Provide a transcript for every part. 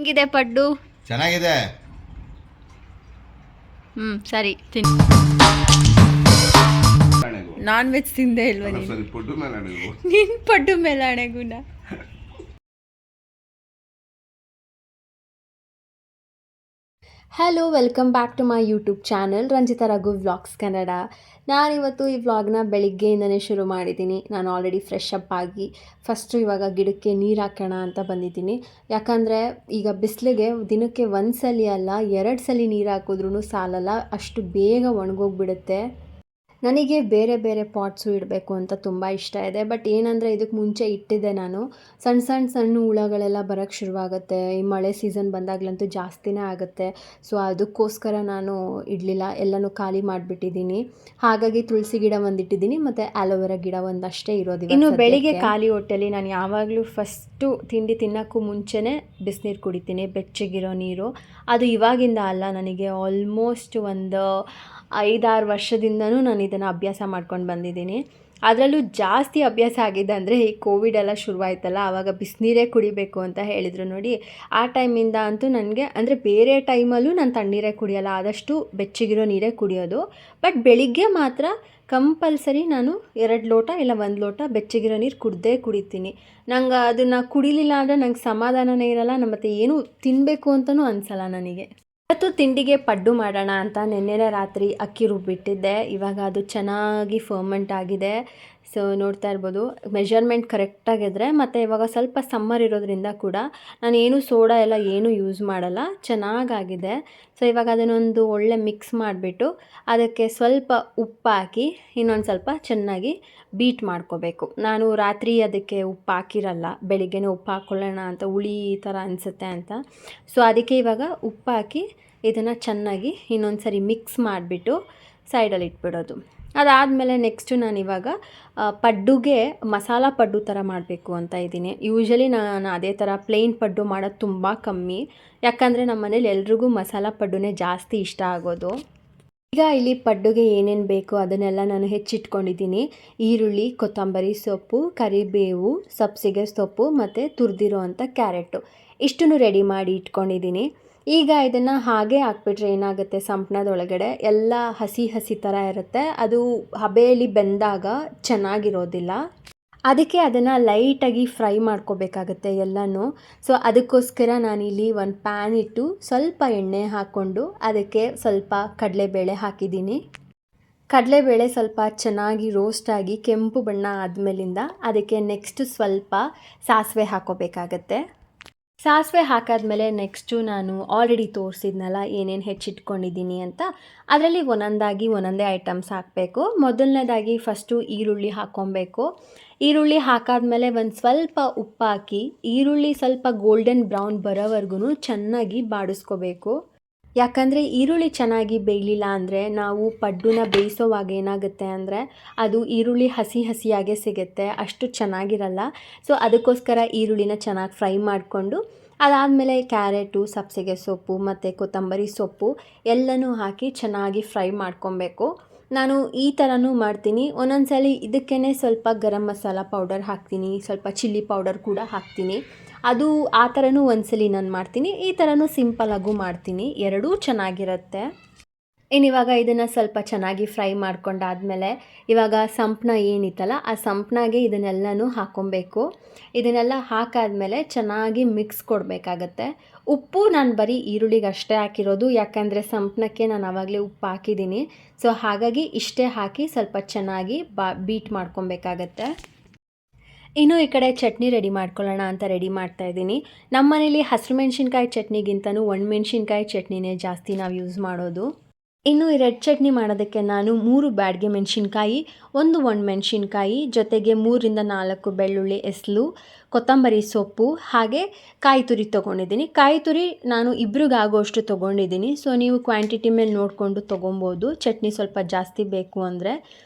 ಹೆಂಗಿದೆ ಪಡ್ಡು? ಚೆನ್ನಾಗಿದೆ. ಸರಿ ತಿನ್. ನಾನ್ ವೆಜ್ ತಿಂದೆ ಇಲ್ವಾ ನೀನು? ನಿನ್ ಪಡ್ಡು ಮೇಲೆ ಅಣೆಗುಣ. Hello, welcome back to my YouTube channel Ranjitha Raghu vlogs Kannada. ನಾನಿವತ್ತು ಈ ವ್ಲಾಗ್ನ ಬೆಳಿಗ್ಗೆಯಿಂದನೇ ಶುರು ಮಾಡಿದ್ದೀನಿ. ನಾನು ಆಲ್ರೆಡಿ ಫ್ರೆಶ್ ಅಪ್ ಆಗಿ ಫಸ್ಟು ಇವಾಗ ಗಿಡಕ್ಕೆ ನೀರು ಹಾಕೋಣ ಅಂತ ಬಂದಿದ್ದೀನಿ. ಯಾಕಂದರೆ ಈಗ ಬಿಸಿಲಿಗೆ ದಿನಕ್ಕೆ ಒಂದು ಸಲ ಅಲ್ಲ 2 ಸಲ ನೀರು ಹಾಕಿದ್ರೂ ಸಾಲಲ್ಲ, ಅಷ್ಟು ಬೇಗ ಒಣಗೋಗ್ಬಿಡುತ್ತೆ. ನನಗೆ ಬೇರೆ ಬೇರೆ ಪಾಟ್ಸು ಇಡಬೇಕು ಅಂತ ತುಂಬ ಇಷ್ಟ ಇದೆ. ಬಟ್ ಏನಂದರೆ ಇದಕ್ಕೆ ಮುಂಚೆ ಇಟ್ಟಿದ್ದೆ ನಾನು, ಸಣ್ಣ ಹುಳಗಳೆಲ್ಲ ಬರೋಕ್ಕೆ ಶುರುವಾಗುತ್ತೆ. ಈ ಮಳೆ ಸೀಸನ್ ಬಂದಾಗಲಂತೂ ಜಾಸ್ತಿನೇ ಆಗುತ್ತೆ. ಸೊ ಅದಕ್ಕೋಸ್ಕರ ನಾನು ಇಡಲಿಲ್ಲ, ಎಲ್ಲನೂ ಖಾಲಿ ಮಾಡಿಬಿಟ್ಟಿದ್ದೀನಿ. ಹಾಗಾಗಿ ತುಳಸಿ ಗಿಡ ಒಂದಿಟ್ಟಿದ್ದೀನಿ ಮತ್ತು ಆಲೋವೆರಾ ಗಿಡ ಒಂದಷ್ಟೇ ಇರೋದು. ಇನ್ನು ಬೆಳಿಗ್ಗೆ ಖಾಲಿ ಹೊಟ್ಟೆಲಿ ನಾನು ಯಾವಾಗಲೂ ಫಸ್ಟು ತಿಂಡಿ ತಿನ್ನೋಕ್ಕೂ ಮುಂಚೆನೇ ಬಿಸಿನೀರು ಕುಡಿತೀನಿ, ಬೆಚ್ಚಗಿರೋ ನೀರು. ಅದು ಇವಾಗಿಂದ ಅಲ್ಲ, ನನಗೆ ಆಲ್ಮೋಸ್ಟ್ ಒಂದು 5-6 ವರ್ಷದಿಂದನೂ ನಾನು ಇದನ್ನು ಅಭ್ಯಾಸ ಮಾಡ್ಕೊಂಡು ಬಂದಿದ್ದೀನಿ. ಅದರಲ್ಲೂ ಜಾಸ್ತಿ ಅಭ್ಯಾಸ ಆಗಿದೆ ಅಂದರೆ ಈ ಕೋವಿಡ್ ಎಲ್ಲ ಶುರುವಾಯ್ತಲ್ಲ, ಆವಾಗ ಬಿಸಿನೀರೇ ಕುಡಿಬೇಕು ಅಂತ ಹೇಳಿದರು ನೋಡಿ. ಆ ಟೈಮಿಂದ ಅಂತೂ ನನಗೆ, ಅಂದರೆ ಬೇರೆ ಟೈಮಲ್ಲೂ ನಾನು ತಣ್ಣೀರೇ ಕುಡಿಯೋಲ್ಲ, ಆದಷ್ಟು ಬೆಚ್ಚಗಿರೋ ನೀರೇ ಕುಡಿಯೋದು. ಬಟ್ ಬೆಳಿಗ್ಗೆ ಮಾತ್ರ ಕಂಪಲ್ಸರಿ ನಾನು 2 ಲೋಟ ಇಲ್ಲ 1 ಲೋಟ ಬೆಚ್ಚಗಿರೋ ನೀರು ಕುಡಿತೀನಿ. ನಂಗೆ ಅದನ್ನು ಕುಡಿಲಿಲ್ಲ ಅಂದರೆ ನಂಗೆ ಸಮಾಧಾನನೇ ಇರಲ್ಲ, ಮತ್ತು ಏನೂ ತಿನ್ನಬೇಕು ಅಂತಲೂ ಅನಿಸಲ್ಲ ನನಗೆ. ಇವತ್ತು ತಿಂಡಿಗೆ ಪಡ್ಡು ಮಾಡೋಣ ಅಂತ ನೆನ್ನೆನೇ ರಾತ್ರಿ ಅಕ್ಕಿ ರುಬ್ಬಿಟ್ಟಿದ್ದೆ. ಇವಾಗ ಅದು ಚೆನ್ನಾಗಿ ಫರ್ಮೆಂಟ್ ಆಗಿದೆ. ಸೊ ನೋಡ್ತಾ ಇರ್ಬೋದು, ಮೆಜರ್ಮೆಂಟ್ ಕರೆಕ್ಟಾಗಿದ್ದರೆ. ಮತ್ತು ಇವಾಗ ಸ್ವಲ್ಪ ಸಮ್ಮರ್ ಇರೋದ್ರಿಂದ ಕೂಡ ನಾನು ಏನು ಸೋಡಾ ಎಲ್ಲ ಏನೂ ಯೂಸ್ ಮಾಡಲ್ಲ, ಚೆನ್ನಾಗಾಗಿದೆ. ಸೊ ಇವಾಗ ಅದನ್ನೊಂದು ಒಳ್ಳೆ ಮಿಕ್ಸ್ ಮಾಡಿಬಿಟ್ಟು ಅದಕ್ಕೆ ಸ್ವಲ್ಪ ಉಪ್ಪು ಹಾಕಿ ಇನ್ನೊಂದು ಸ್ವಲ್ಪ ಚೆನ್ನಾಗಿ ಬೀಟ್ ಮಾಡ್ಕೋಬೇಕು. ನಾನು ರಾತ್ರಿ ಅದಕ್ಕೆ ಉಪ್ಪು ಹಾಕಿರಲ್ಲ, ಬೆಳಿಗ್ಗೆನೇ ಉಪ್ಪು ಹಾಕ್ಕೊಳ್ಳೋಣ ಅಂತ, ಹುಳಿ ಥರ ಅನಿಸುತ್ತೆ ಅಂತ. ಸೊ ಅದಕ್ಕೆ ಇವಾಗ ಉಪ್ಪು ಹಾಕಿ ಇದನ್ನು ಚೆನ್ನಾಗಿ ಇನ್ನೊಂದು ಸರಿ ಮಿಕ್ಸ್ ಮಾಡಿಬಿಟ್ಟು ಸೈಡಲ್ಲಿ ಇಟ್ಬಿಡೋದು. ಅದಾದಮೇಲೆ ನೆಕ್ಸ್ಟು ನಾನಿವಾಗ ಪಡ್ಡುಗೆ ಮಸಾಲ ಪಡ್ಡು ಥರ ಮಾಡಬೇಕು ಅಂತ ಇದ್ದೀನಿ. ಯೂಶ್ವಲಿ ನಾನು ಅದೇ ಥರ ಪ್ಲೇನ್ ಪಡ್ಡು ಮಾಡೋದು ತುಂಬ ಕಮ್ಮಿ, ಯಾಕಂದರೆ ನಮ್ಮ ಮನೇಲಿ ಎಲ್ರಿಗೂ ಮಸಾಲ ಪಡ್ಡುನೇ ಜಾಸ್ತಿ ಇಷ್ಟ ಆಗೋದು. ಈಗ ಇಲ್ಲಿ ಪಡ್ಡುಗೆ ಏನೇನು ಬೇಕು ಅದನ್ನೆಲ್ಲ ನಾನು ಹೆಚ್ಚಿಟ್ಕೊಂಡಿದ್ದೀನಿ. ಈರುಳ್ಳಿ, ಕೊತ್ತಂಬರಿ ಸೊಪ್ಪು, ಕರಿಬೇವು, ಸಬ್ಸಿಗೆ ಸೊಪ್ಪು ಮತ್ತು ತುರಿದಿರೋ ಅಂಥ ಕ್ಯಾರೆಟು, ಇಷ್ಟನ್ನು ರೆಡಿ ಮಾಡಿ ಇಟ್ಕೊಂಡಿದ್ದೀನಿ. ಈಗ ಇದನ್ನು ಹಾಗೆ ಹಾಕ್ಬಿಟ್ರೆ ಏನಾಗುತ್ತೆ, ಸಂಪಣದೊಳಗಡೆ ಎಲ್ಲ ಹಸಿ ಥರ ಇರುತ್ತೆ, ಅದು ಹಬೆಯಲ್ಲಿ ಬೆಂದಾಗ ಚೆನ್ನಾಗಿರೋದಿಲ್ಲ. ಅದಕ್ಕೆ ಅದನ್ನು ಲೈಟಾಗಿ ಫ್ರೈ ಮಾಡ್ಕೋಬೇಕಾಗತ್ತೆ ಎಲ್ಲನೂ. ಸೊ ಅದಕ್ಕೋಸ್ಕರ ನಾನಿಲ್ಲಿ ಒಂದು ಪ್ಯಾನ್ ಇಟ್ಟು ಸ್ವಲ್ಪ ಎಣ್ಣೆ ಹಾಕ್ಕೊಂಡು ಅದಕ್ಕೆ ಸ್ವಲ್ಪ ಕಡಲೆಬೇಳೆ ಹಾಕಿದ್ದೀನಿ. ಕಡಲೆಬೇಳೆ ಸ್ವಲ್ಪ ಚೆನ್ನಾಗಿ ರೋಸ್ಟಾಗಿ ಕೆಂಪು ಬಣ್ಣ ಆದಮೇಲಿಂದ ಅದಕ್ಕೆ ನೆಕ್ಸ್ಟ್ ಸ್ವಲ್ಪ ಸಾಸಿವೆ ಹಾಕೋಬೇಕಾಗತ್ತೆ. ಸಾಸಿವೆ ಹಾಕಾದ್ಮೇಲೆ ನೆಕ್ಸ್ಟು ನಾನು ಆಲ್ರೆಡಿ ತೋರಿಸಿದ್ನಲ್ಲ ಏನೇನು ಹೆಚ್ಚಿಟ್ಕೊಂಡಿದ್ದೀನಿ ಅಂತ, ಅದರಲ್ಲಿ ಒಂದೊಂದೇ ಐಟಮ್ಸ್ ಹಾಕಬೇಕು. ಮೊದಲನೇದಾಗಿ ಫಸ್ಟು ಈರುಳ್ಳಿ ಹಾಕ್ಕೊಬೇಕು. ಈರುಳ್ಳಿ ಹಾಕಾದ್ಮೇಲೆ ಒಂದು ಸ್ವಲ್ಪ ಉಪ್ಪು ಹಾಕಿ ಈರುಳ್ಳಿ ಸ್ವಲ್ಪ ಗೋಲ್ಡನ್ ಬ್ರೌನ್ ಬರೋವರೆಗೂ ಚೆನ್ನಾಗಿ ಬಾಡಿಸ್ಕೋಬೇಕು. ಯಾಕಂದರೆ ಈರುಳ್ಳಿ ಚೆನ್ನಾಗಿ ಬೇಯಲಿಲ್ಲ ಅಂದರೆ ನಾವು ಪಡ್ಡುನ ಬೇಯಿಸೋವಾಗ ಏನಾಗುತ್ತೆ ಅಂದರೆ ಅದು ಈರುಳ್ಳಿ ಹಸಿಯಾಗೇ ಸಿಗುತ್ತೆ, ಅಷ್ಟು ಚೆನ್ನಾಗಿರಲ್ಲ. ಸೊ ಅದಕ್ಕೋಸ್ಕರ ಈರುಳ್ಳಿನ ಚೆನ್ನಾಗಿ ಫ್ರೈ ಮಾಡಿಕೊಂಡು ಅದಾದಮೇಲೆ ಕ್ಯಾರೆಟು, ಸಬ್ಸಿಗೆ ಸೊಪ್ಪು ಮತ್ತು ಕೊತ್ತಂಬರಿ ಸೊಪ್ಪು ಎಲ್ಲನೂ ಹಾಕಿ ಚೆನ್ನಾಗಿ ಫ್ರೈ ಮಾಡ್ಕೊಬೇಕು. ನಾನು ಈ ಥರನೂ ಮಾಡ್ತೀನಿ. ಒಂದೊಂದು ಸಲ ಇದಕ್ಕೇ ಸ್ವಲ್ಪ ಗರಂ ಮಸಾಲ ಪೌಡರ್ ಹಾಕ್ತೀನಿ, ಸ್ವಲ್ಪ ಚಿಲ್ಲಿ ಪೌಡರ್ ಕೂಡ ಹಾಕ್ತೀನಿ. ಅದು ಆ ಥರನೂ ಒಂದ್ಸಲಿ ನಾನು ಮಾಡ್ತೀನಿ, ಈ ಥರನೂ ಸಿಂಪಲಾಗೂ ಮಾಡ್ತೀನಿ, ಎರಡೂ ಚೆನ್ನಾಗಿರುತ್ತೆ. ಇನ್ನಿವಾಗ ಇದನ್ನು ಸ್ವಲ್ಪ ಚೆನ್ನಾಗಿ ಫ್ರೈ ಮಾಡ್ಕೊಂಡಾದಮೇಲೆ ಇವಾಗ ಸಂಪಣ ಏನಿತ್ತಲ್ಲ ಆ ಸಂಪಣಗೆ ಇದನ್ನೆಲ್ಲನೂ ಹಾಕ್ಕೊಬೇಕು. ಇದನ್ನೆಲ್ಲ ಹಾಕಾದ್ಮೇಲೆ ಚೆನ್ನಾಗಿ ಮಿಕ್ಸ್ ಕೊಡಬೇಕಾಗತ್ತೆ. ಉಪ್ಪು ನಾನು ಬರೀ ಈರುಳ್ಳಿಗೆ ಅಷ್ಟೇ ಹಾಕಿರೋದು, ಯಾಕಂದರೆ ಸಂಪಣಕ್ಕೆ ನಾನು ಆವಾಗಲೇ ಉಪ್ಪು ಹಾಕಿದ್ದೀನಿ. ಸೊ ಹಾಗಾಗಿ ಇಷ್ಟೇ ಹಾಕಿ ಸ್ವಲ್ಪ ಚೆನ್ನಾಗಿ ಬೀಟ್ ಮಾಡ್ಕೊಬೇಕಾಗತ್ತೆ. ಇನ್ನು ಈ ಕಡೆ ಚಟ್ನಿ ರೆಡಿ ಮಾಡ್ಕೊಳ್ಳೋಣ ಅಂತ ರೆಡಿ ಮಾಡ್ತಾಯಿದ್ದೀನಿ. ನಮ್ಮ ಮನೇಲಿ ಹಸಿರು ಮೆಣಸಿನ್ಕಾಯಿ ಚಟ್ನಿಗಿಂತನೂ ಒಣಮೆಣ್ಸಿನ್ಕಾಯಿ ಚಟ್ನಿನೇ ಜಾಸ್ತಿ ನಾವು ಯೂಸ್ ಮಾಡೋದು. ಇನ್ನು ಈ ರೆಡ್ ಚಟ್ನಿ ಮಾಡೋದಕ್ಕೆ ನಾನು 3 ಬ್ಯಾಡಗೆ ಮೆಣಸಿನ್ಕಾಯಿ, 1 ಒಣಮೆಣಸಿನ್ಕಾಯಿ, ಜೊತೆಗೆ 3-4 ಬೆಳ್ಳುಳ್ಳಿ ಎಸಳು, ಕೊತ್ತಂಬರಿ ಸೊಪ್ಪು ಹಾಗೆ ಕಾಯಿ ತುರಿ ತೊಗೊಂಡಿದ್ದೀನಿ. ಕಾಯಿ ತುರಿ ನಾನು ಇಬ್ರಿಗಾಗೋಷ್ಟು ತೊಗೊಂಡಿದ್ದೀನಿ. ಸೊ ನೀವು ಕ್ವಾಂಟಿಟಿ ಮೇಲೆ ನೋಡಿಕೊಂಡು ತೊಗೊಬೋದು, ಚಟ್ನಿ ಸ್ವಲ್ಪ ಜಾಸ್ತಿ ಬೇಕು ಅಂದರೆ.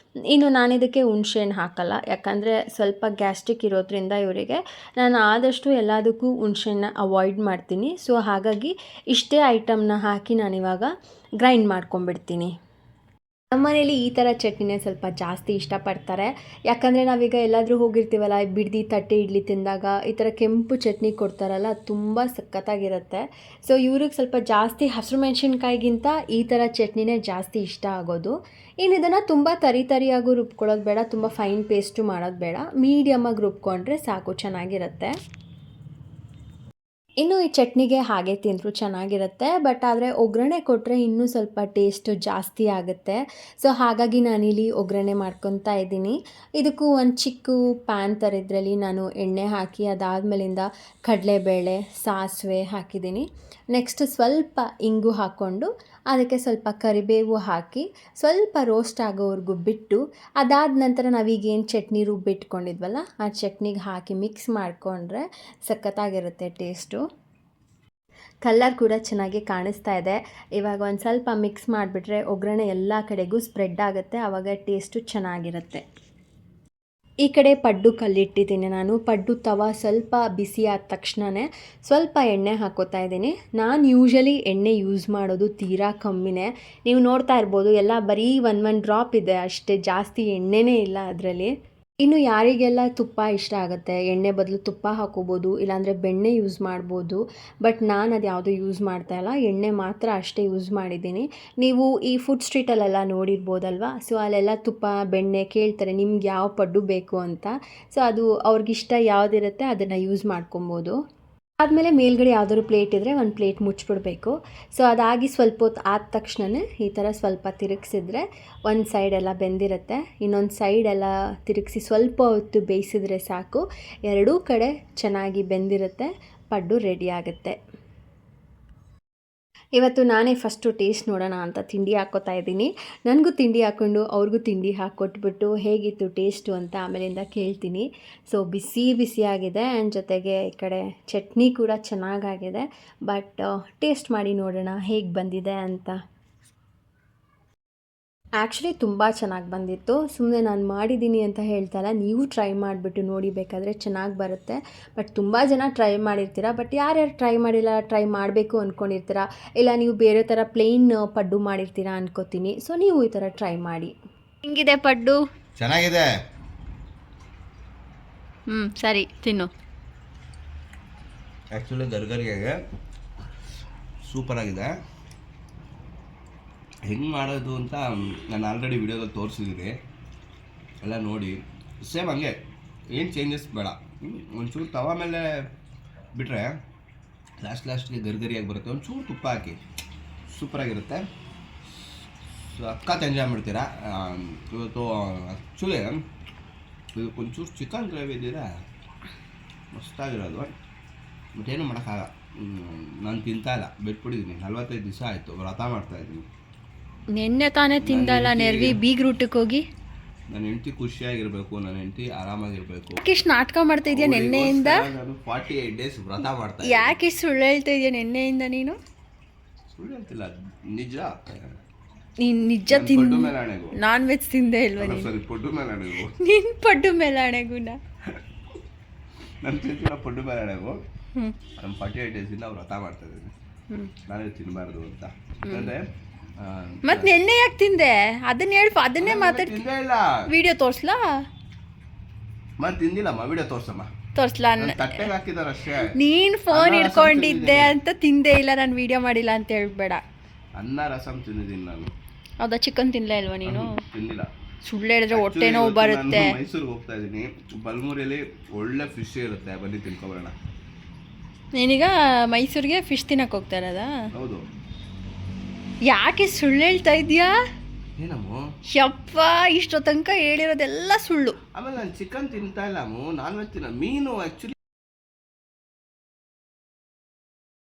ಇನ್ನು ನಾನಿದಕ್ಕೆ ಹುಣಸೆಹಣ್ಣು ಹಾಕಲ್ಲ, ಯಾಕಂದರೆ ಸ್ವಲ್ಪ ಗ್ಯಾಸ್ಟ್ರಿಕ್ ಇರೋದ್ರಿಂದ ಇವರಿಗೆ ನಾನು ಆದಷ್ಟು ಎಲ್ಲದಕ್ಕೂ ಹುಣಸೆಹಣ್ಣು ಅವಾಯ್ಡ್ ಮಾಡ್ತೀನಿ. ಸೊ ಹಾಗಾಗಿ ಇಷ್ಟೇ ಐಟಮ್ನ ಹಾಕಿ ನಾನಿವಾಗ ಗ್ರೈಂಡ್ ಮಾಡ್ಕೊಂಬಿಡ್ತೀನಿ. ನಮ್ಮನೇಲಿ ಈ ಥರ ಚಟ್ನಿನೇ ಸ್ವಲ್ಪ ಜಾಸ್ತಿ ಇಷ್ಟಪಡ್ತಾರೆ. ಯಾಕಂದರೆ ನಾವೀಗ ಎಲ್ಲಾದರೂ ಹೋಗಿರ್ತೀವಲ್ಲ, ಬಿಡ್ದಿ ತಟ್ಟೆ ಇಡ್ಲಿ ತಿಂದಾಗ ಈ ಥರ ಕೆಂಪು ಚಟ್ನಿ ಕೊಡ್ತಾರಲ್ಲ, ತುಂಬ ಸಖತ್ತಾಗಿರುತ್ತೆ. ಸೊ ಇವ್ರಿಗೆ ಸ್ವಲ್ಪ ಜಾಸ್ತಿ ಹಸಿರು ಮೆಣಸಿನ್ಕಾಯಿಗಿಂತ ಈ ಥರ ಚಟ್ನಿನೇ ಜಾಸ್ತಿ ಇಷ್ಟ ಆಗೋದು. ಇನ್ನು ಇದನ್ನು ತುಂಬ ತರಿಯಾಗೂ ರುಬ್ಕೊಳ್ಳೋದು ಬೇಡ, ತುಂಬ ಫೈನ್ ಪೇಸ್ಟು ಮಾಡೋದು ಬೇಡ, ಮೀಡಿಯಮಾಗಿ ರುಬ್ಕೊಂಡ್ರೆ ಸಾಕು, ಚೆನ್ನಾಗಿರುತ್ತೆ. ಇನ್ನು ಈ ಚಟ್ನಿಗೆ ಹಾಗೆ ತಿಂದರೂ ಚೆನ್ನಾಗಿರುತ್ತೆ, ಬಟ್ ಆದರೆ ಒಗ್ಗರಣೆ ಕೊಟ್ಟರೆ ಇನ್ನೂ ಸ್ವಲ್ಪ ಟೇಸ್ಟು ಜಾಸ್ತಿ ಆಗುತ್ತೆ. ಸೊ ಹಾಗಾಗಿ ನಾನಿಲ್ಲಿ ಒಗ್ಗರಣೆ ಮಾಡ್ಕೊತಾ ಇದ್ದೀನಿ. ಇದಕ್ಕೂ ಒಂದು ಚಿಕ್ಕ ಪ್ಯಾನ್ ಥರ ಇದರಲ್ಲಿ ನಾನು ಎಣ್ಣೆ ಹಾಕಿ ಅದಾದಮೇಲಿಂದ ಕಡಲೆಬೇಳೆ, ಸಾಸಿವೆ ಹಾಕಿದ್ದೀನಿ. ನೆಕ್ಸ್ಟ್ ಸ್ವಲ್ಪ ಇಂಗು ಹಾಕ್ಕೊಂಡು ಅದಕ್ಕೆ ಸ್ವಲ್ಪ ಕರಿಬೇವು ಹಾಕಿ ಸ್ವಲ್ಪ ರೋಸ್ಟ್ ಆಗೋವರೆಗೂ ಬಿಟ್ಟು, ಅದಾದ ನಂತರ ನಾವೀಗೇನು ಚಟ್ನಿ ರುಬ್ಬಿಟ್ಕೊಂಡಿದ್ವಲ್ಲ ಆ ಚಟ್ನಿಗೆ ಹಾಕಿ ಮಿಕ್ಸ್ ಮಾಡಿಕೊಂಡ್ರೆ ಸಖತ್ತಾಗಿರುತ್ತೆ ಟೇಸ್ಟು. ಕಲರ್ ಕೂಡ ಚೆನ್ನಾಗಿ ಕಾಣಿಸ್ತಾ ಇದೆ. ಇವಾಗ ಒಂದು ಸ್ವಲ್ಪ ಮಿಕ್ಸ್ ಮಾಡಿಬಿಟ್ರೆ ಒಗ್ಗರಣೆ ಎಲ್ಲ ಕಡೆಗೂ ಸ್ಪ್ರೆಡ್ ಆಗುತ್ತೆ, ಆವಾಗ ಟೇಸ್ಟು ಚೆನ್ನಾಗಿರುತ್ತೆ. ಈ ಕಡೆ ಪಡ್ಡು ಕಲ್ಲಿಟ್ಟಿದ್ದೀನಿ ನಾನು. ಪಡ್ಡು ತವ ಸ್ವಲ್ಪ ಬಿಸಿ ಆದ ತಕ್ಷಣವೇ ಸ್ವಲ್ಪ ಎಣ್ಣೆ ಹಾಕೋತಾ ಇದ್ದೀನಿ. ನಾನು ಯೂಶ್ವಲಿ ಎಣ್ಣೆ ಯೂಸ್ ಮಾಡೋದು ತೀರಾ ಕಮ್ಮಿನೇ. ನೀವು ನೋಡ್ತಾ ಇರ್ಬೋದು, ಎಲ್ಲ ಬರೀ ಒಂದು ಡ್ರಾಪ್ ಇದೆ ಅಷ್ಟೇ, ಜಾಸ್ತಿ ಎಣ್ಣೆನೇ ಇಲ್ಲ ಅದರಲ್ಲಿ. ಇನ್ನು ಯಾರಿಗೆಲ್ಲ ತುಪ್ಪ ಇಷ್ಟ ಆಗುತ್ತೆ, ಎಣ್ಣೆ ಬದಲು ತುಪ್ಪ ಹಾಕೋಬೋದು, ಇಲ್ಲಾಂದರೆ ಬೆಣ್ಣೆ ಯೂಸ್ ಮಾಡ್ಬೋದು. ಬಟ್ ನಾನು ಅದು ಯಾವುದೂ ಯೂಸ್ ಮಾಡ್ತಾಯಿಲ್ಲ, ಎಣ್ಣೆ ಮಾತ್ರ ಅಷ್ಟೇ ಯೂಸ್ ಮಾಡಿದ್ದೀನಿ. ನೀವು ಈ ಫುಡ್ ಸ್ಟ್ರೀಟಲ್ಲೆಲ್ಲ ನೋಡಿರ್ಬೋದಲ್ವ, ಸೊ ಅಲ್ಲೆಲ್ಲ ತುಪ್ಪ ಬೆಣ್ಣೆ ಕೇಳ್ತಾರೆ ನಿಮ್ಗೆ ಯಾವ ಪಡ್ಡು ಬೇಕು ಅಂತ. ಸೊ ಅದು ಅವ್ರಿಗಿಷ್ಟ ಯಾವುದಿರುತ್ತೆ ಅದನ್ನು ಯೂಸ್ ಮಾಡ್ಕೊಬೋದು. ಆದಮೇಲೆ ಮೇಲ್ಗಡೆ ಯಾವುದಾದ್ರು ಪ್ಲೇಟ್ ಇದ್ದರೆ ಒಂದು ಪ್ಲೇಟ್ ಮುಚ್ಚಿಬಿಡ್ಬೇಕು. ಸೊ ಅದಾಗಿ ಸ್ವಲ್ಪ ಹೊತ್ತು ಆದ ತಕ್ಷಣವೇ ಈ ಥರ ಸ್ವಲ್ಪ ತಿರುಗಿಸಿದ್ರೆ ಒಂದು ಸೈಡೆಲ್ಲ ಬೆಂದಿರುತ್ತೆ. ಇನ್ನೊಂದು ಸೈಡೆಲ್ಲ ತಿರುಗಿಸಿ ಸ್ವಲ್ಪ ಹೊತ್ತು ಬೇಯಿಸಿದ್ರೆ ಸಾಕು, ಎರಡೂ ಕಡೆ ಚೆನ್ನಾಗಿ ಬೆಂದಿರುತ್ತೆ, ಪಡ್ಡು ರೆಡಿ ಆಗುತ್ತೆ. ಇವತ್ತು ನಾನೇ ಫಸ್ಟು ಟೇಸ್ಟ್ ನೋಡೋಣ ಅಂತ ತಿಂಡಿ ಹಾಕ್ಕೋತಾ ಇದ್ದೀನಿ. ನನಗೂ ತಿಂಡಿ ಹಾಕ್ಕೊಂಡು ಅವ್ರಿಗೂ ತಿಂಡಿ ಹಾಕ್ಕೊಟ್ಬಿಟ್ಟು ಹೇಗಿತ್ತು ಟೇಸ್ಟು ಅಂತ ಆಮೇಲಿಂದ ಕೇಳ್ತೀನಿ. ಸೊ ಬಿಸಿಯಾಗಿದೆ ಆ್ಯಂಡ್ ಜೊತೆಗೆ ಈ ಕಡೆ ಚಟ್ನಿ ಕೂಡ ಚೆನ್ನಾಗಾಗಿದೆ. ಬಟ್ ಟೇಸ್ಟ್ ಮಾಡಿ ನೋಡೋಣ ಹೇಗೆ ಬಂದಿದೆ ಅಂತ. ಆ್ಯಕ್ಚುಲಿ ತುಂಬ ಚೆನ್ನಾಗಿ ಬಂದಿತ್ತು. ಸುಮ್ಮನೆ ನಾನು ಮಾಡಿದ್ದೀನಿ ಅಂತ ಹೇಳ್ತಾಯಿಲ್ಲ, ನೀವು ಟ್ರೈ ಮಾಡಿಬಿಟ್ಟು ನೋಡಿ, ಬೇಕಾದರೆ ಚೆನ್ನಾಗಿ ಬರುತ್ತೆ. ಬಟ್ ತುಂಬ ಜನ ಟ್ರೈ ಮಾಡಿರ್ತೀರ, ಬಟ್ ಯಾರ್ಯಾರು ಟ್ರೈ ಮಾಡಿಲ್ಲ, ಟ್ರೈ ಮಾಡಬೇಕು ಅಂದ್ಕೊಂಡಿರ್ತೀರ, ಇಲ್ಲ ನೀವು ಬೇರೆ ಥರ ಪ್ಲೇನ್ ಪಡ್ಡು ಮಾಡಿರ್ತೀರಾ ಅನ್ಕೋತೀನಿ. ಸೊ ನೀವು ಈ ಥರ ಟ್ರೈ ಮಾಡಿ. ಹೆಂಗಿದೆ ಪಡ್ಡು? ಚೆನ್ನಾಗಿದೆ. ಸರಿ ತಿನ್ನು. ಆ್ಯಕ್ಚುಲಿ ಗರ್ಗರಿಗೆ ಸೂಪರಾಗಿದೆ. ಹೆಂಗೆ ಮಾಡೋದು ಅಂತ ನಾನು ಆಲ್ರೆಡಿ ವಿಡಿಯೋದಲ್ಲಿ ತೋರಿಸಿದ್ದೀನಿ, ಎಲ್ಲ ನೋಡಿ. ಸೇಮ್ ಹಂಗೆ, ಏನು ಚೇಂಜಸ್ ಬೇಡ. ಒಂಚೂರು ತವ ಮೇಲೆ ಬಿಟ್ಟರೆ ಲಾಸ್ಟ್ಗೆ ಗರಿಯಾಗಿ ಬರುತ್ತೆ. ಒಂಚೂರು ತುಪ್ಪ ಹಾಕಿ ಸೂಪರಾಗಿರುತ್ತೆ. ಸೊ ಅಕ್ಕ ಎಂಜಾಯ್ ಮಾಡ್ತೀರಾ. ಇವತ್ತು ಆ್ಯಕ್ಚುಲಿ ಇದಕ್ಕೆ ಒಂಚೂರು ಚಿಕನ್ ಗ್ರೇವಿ ಇದ್ದಿದ್ರೆ ಮಸ್ತಾಗಿರೋದು. ಮತ್ತೇನು ಮಾಡೋಕ್ಕಾಗ, ನಾನು ತಿಂತಾಯಿಲ್ಲ, ಬಿಟ್ಬಿಟ್ಟಿದ್ದೀನಿ. 45 ದಿವಸ ಆಯಿತು, ವ್ರತ ಮಾಡ್ತಾಯಿದ್ದೀನಿ. ನೆನ್ನೆ ತಾನೇ ತಿಂದಲ್ಲ ನೆರ್ವಿ ಬೀಗ್ರೂಟಕ್ಕೆ ಹೋಗಿ. ನನ್ನ ಹೆಂಡತಿ ಖುಷಿಯಾಗಿರ್ಬೇಕು, ನನ್ನ ಹೆಂಡತಿ ಆರಾಮಾಗಿರ್ಬೇಕು. ಯಾಕಿಷ್ಟು ನಾಟಕ ಮಾಡ್ತಾ ಇದೆಯಾ ನೆನ್ನೆಯಿಂದ? ನಾನು 48 ಡೇಸ್ ವ್ರತ ಮಾಡ್ತಾ ಇದ್ದೀನಿ. ಯಾಕೆ ಸುಳ್ಳು ಹೇಳ್ತಾ ಇದೆಯಾ ನೆನ್ನೆಯಿಂದ ನೀನು? ಸುಳ್ಳು ಹೇಳ್ತಿಲ್ಲ, ನಿಜ. ನೀನು ನಿಜ ಪಡ್ಡು ಮೇಲೆ ಆಣೆಗೂ. ನಾನ್ ವೆಜ್ ತಿಂದೆ ಇಲ್ವಾ ನೀನು? ಸರಿ, ಪಡ್ಡು ಮೇಲೆ ಆಣೆಗೂ. ನಿನ್ನ ಪಡ್ಡು ಮೇಲೆ ಆಣೆಗುನ ನನ್ನ ತಿಂತಿರೋ ಪಡ್ಡು ಮೇಲೆ ಆಣೆಗೂ. ನಾನು 48 ಡೇಸಿಂದ ವ್ರತ ಮಾಡ್ತಾ ಇದ್ದೀನಿ, ನಾನೇ ತಿನ್ನಬಾರ್ದು ಅಂತ. ಯಾಕಂದರೆ ಮತ್ತೆ ನೆನ್ನೆ ಯಾಕೆ ತಿಂದೆ ಅದನ್ನ ಹೇಳಿ, ಅದನ್ನೇ ಮಾತಾಡಿ. ತಿಂದೇ ಇಲ್ಲ. ವಿಡಿಯೋ ತೋರಿಸ್ಲಾ? ಮತ್ತೆ ತಿಂದಿಲ್ಲಮ್ಮ, ವಿಡಿಯೋ ತೋರ್ಸಮ್ಮ. ತೋರಿಸ್ಲಾ? ತಟ್ಟೆಗೆ ಹಾಕಿದಾರೆ ಅಷ್ಟೇ. ನೀನು ಫೋನ್ ಹಿಡ್ಕೊಂಡಿದ್ದೆ ಅಂತ ತಿಂದೇ ಇಲ್ಲ, ನಾನು ವಿಡಿಯೋ ಮಾಡಿಲ್ಲ ಅಂತ ಹೇಳ್ಬೇಡ. ಅನ್ನ ರಸಂ ತಿಂದಿದ್ದೀನಿ ನಾನು. ಹೌದಾ? ಚಿಕನ್ ತಿನ್ನಲೇ ಇಲ್ವಾ ನೀನು? ತಿಂದಿಲ್ಲ. ಸುಳ್ಳು ಹೇಳಿದ್ರೆ ಹೊಟ್ಟೆ ನೋವು ಬರುತ್ತೆ. ಮೈಸೂರಿಗೆ ಹೋಗ್ತಾ ಇದ್ದೀನಿ, ಬಲ್ಮೂರಿಯಲ್ಲಿ ಒಳ್ಳೆ ಫಿಶ್ ಇರುತ್ತೆ, ಬನ್ನಿ ತಿನ್ಕೊಬರೋಣ. ನೀನೀಗ ಮೈಸೂರಿಗೆ ಫಿಶ್ ತಿನ್ನಕ್ಕೆ ಹೋಗ್ತಾ ಇರೋದಾ? ಹೌದು. ಯಾಕೆ ಸುಳ್ಳು ಹೇಳ್ತಾ ಇದೀಯಾ? ಏನಮ್ಮ ಯಪ್ಪ, ಇಷ್ಟೋ ತನಕ ಹೇಳಿರೋದೆಲ್ಲ ಸುಳ್ಳು. ಆಮೇಲೆ ನಾನು ಚಿಕನ್ ತಿಂತಾ ಇಲ್ಲ, ನಾನ್ ವೆಜ್ ತಿನ್ನ. ಮೀನು ಆ್ಯಕ್ಚುಲಿ